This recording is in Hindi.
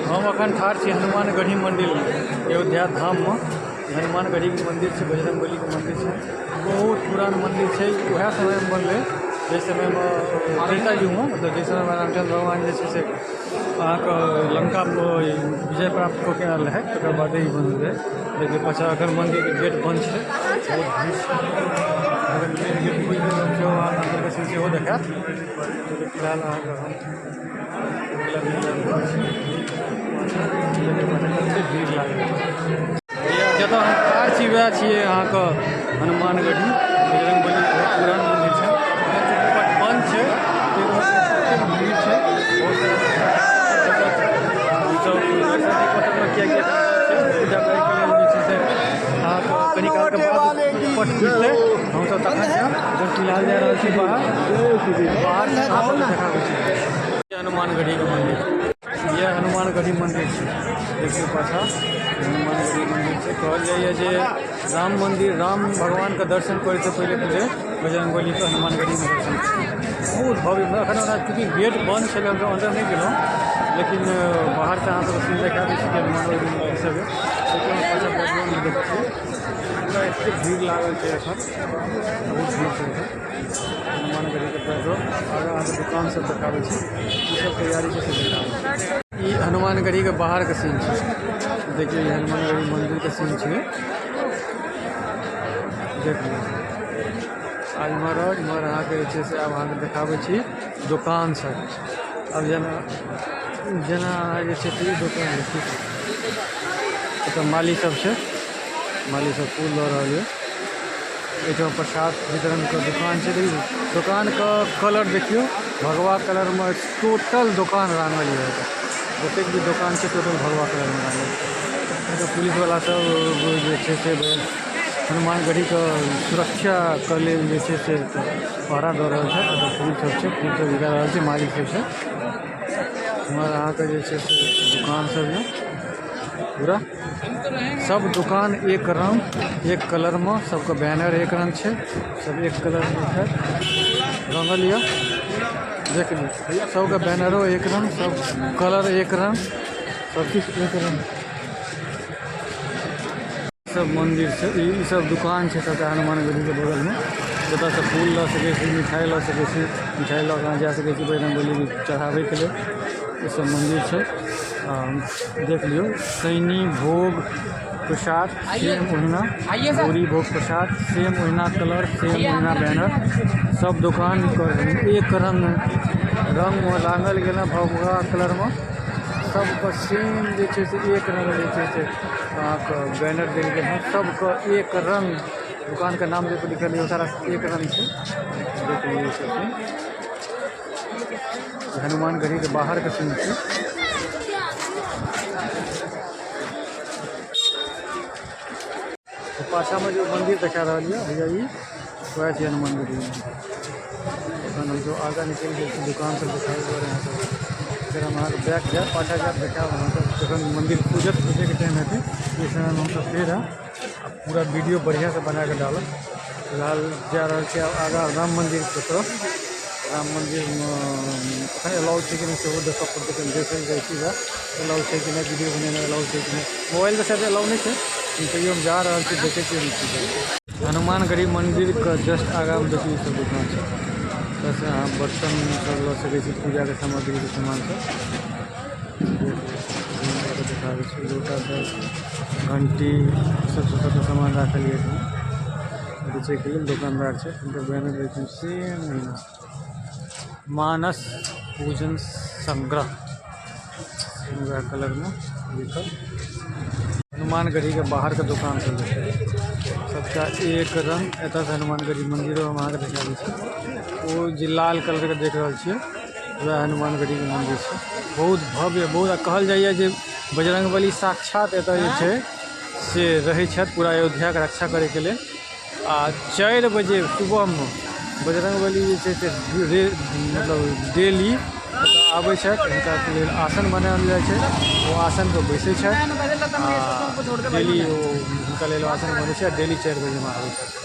हम अखन ठाढ़ छी हनुमानगढ़ी मंदिर अयोध्या धाम में। हनुमानगढ़ी के मंदिर है, बजरंगबली के मंदिर है। बहुत पुरान मंदिर है। वह समय में बनल जिस समय में त्रेता युग में, मतलब जिस समय में रामचंद्र भगवान जैसे अहाँके लंका विजय प्राप्त कऽ के आयल है, तकर बाद ही बनल है। देखिए पाछा अखन मंदिर के गेट बंद है, बहुत भीड़ है। अगर मेन गेट खोल के अंदर के सीन सेहो देखात। फिलहाल अहाँके भीड़ लागल जतऽ हम ठाढ़ छी वएह छियै अहाँके हनुमानगढ़ी बजरंगबली बहुत पुरान मंदिर छै। बंद छै, भीड़ छै बहुत पूजा करैके लेल जे छै से अहाँके कनी कालके बाद पट खुलतै। हमसभ तखन जब फिलहाल जा रहल छी बाहर देखाबै छी हनुमानगढ़ी के मंदिर। यह हनुमानगढ़ी मंदिर है। देखिए पाछा हनुमानगढ़ी मंदिर से कहल जाइए जे राम मंदिर, राम भगवान का दर्शन करे से पहले बजरंगबली के हनुमानगढ़ी में दर्शन बहुत भव्य। अखन चूँकि गेट बंद है, हम अंदर नहीं गेलूँ, लेकिन बाहर से अहाँ सीन देखा दी हनुमानगढ़ी मंदिर सब है। लेकिन पाछा बैकग्राउंड में देखिए पूरा एते भीड़ लागल है। एखन बहुत भीड़ है हनुमानगढ़ी के बैकग्राउंड। आगे अहाँ दुकान सब देखाबै छी, सब तैयारी कैसे देखाबै। ये हनुमानगढ़ी के बाहर के सीन है। देखिए ये हनुमानगढ़ी मंदिर के सीन है। देखिए आज महाराज इमहर अहाँ के अब अहाँ देखाबै छी दुकान सब। अब जना अहाँ जे छै दुकान है, माली सब है, माली सब फूल लऽ रहल है। एहिठाम प्रसाद वितरण के दुकान है। देखिए दुकान का कलर देखियो, भगवा कलर में टोटल दुकान रंगल है। जतेक भी दुकान है टोटल भगवा कलर में रंगल। पुलिस वाला सब जे छै हनुमानगढ़ी के सुरक्षा के लेल जे छै से पहरा दऽ रहल है। फूल सब है, फूल सब बिका रहल है, मालिक सब है। हमार अहाँ के जे छै से दुकान सब है पूरा। सब दुकान एक रंग एक कलर में, सबके बैनर एक रंग है, सब एक कलर में है रंगल है। देख ली सबके बैनरो एक रंग, सब कलर एक रंग, सब चीज एक रंग। सब मंदिर से ये सब दुकान है सबटा हनुमानगढ़ी के बगल में, जतऽ से फूल लऽ सकै छी, मिठाई लऽ सकै छी, मिठाई लऽ कऽ जा सकै छी बजरंगबली चढ़ाबै के लिए। ये सब मंदिर है। देख लियो सैनी भोग प्रसाद सेम ओहिना, पूरी भोग प्रसाद सेम ओहिना, कलर सेम ओहिना, बैनर सब दुकान एक रंग में रंगल गेल भगवा कलर में। सबके सेम जे छै से एक रंग जे छै से अहाँके बैनर देल गेल है। सबके एक रंग, दुकान के नाम जो लिखल है सारा एक रंग है। देख लीजिए सब हनुमानगढ़ी के बाहर के सीन है। पाछा में जो मंदिर देखा रहा है भैया ये वह है हनुमानगढ़ी मंदिर। हम जो आगे निकल गए दुकान सब दिखाई दे रहे हैं। फिर हम अहाँ बैक जाए पाछा जाए देखा जब मंदिर पूजे के टाइम है इस समय हम सब फिर पूरा वीडियो बढ़िया से बना के डालब। फिलहाल जा रहा है आगा राम मंदिर के तरफ। राम मंदिर में अलाउ है कि नहीं से देख पड़ते, देख जाए अलाउ है कि नहीं, वीडियो बनाने अलाउ है कि नहीं। मोबाइल में शायद अलाउ नहीं है, तैयो हम जा रहा है देखे के। हनुमानगढ़ी मंदिर का जस्ट आगा में देखिए सब दुकान है। जैसे अहाँ बर्तन सब लऽ सकै छी, पूजा के सामग्री के सामान सब देखाबै छी। लोटा सब, घंटी सब छोटा सामान रखल है। बेचे के लिए दुकानदार है, उनका बैनर देखिए सेम महीना मानस पूजन संग्रह कलर में लिखल। हनुमानगढ़ी के बाहर के दुकान सब सबका एक रंग। एतऽ से हनुमानगढ़ी मंदिरों हम अहाँके देखा दै छी। वो जे लाल कलर के देख रहल छियै वह हनुमानगढ़ी के मंदिर है। बहुत भव्य, बहुत कहल जाइए जे बजरंगबली साक्षात एतऽ जे छै से रहै छथि पूरा अयोध्या के रक्षा करे के लिए। 4 बजे सुबह में बजरंगबली जे छै से मतलब डेली आबै छथि। हिनका लेल आसन बनायल जाइ छै, वो आसन पर बैसै छथि। डेली हिनका लेल आसन बनै छै, डेली 4 बजे में आबै छथि।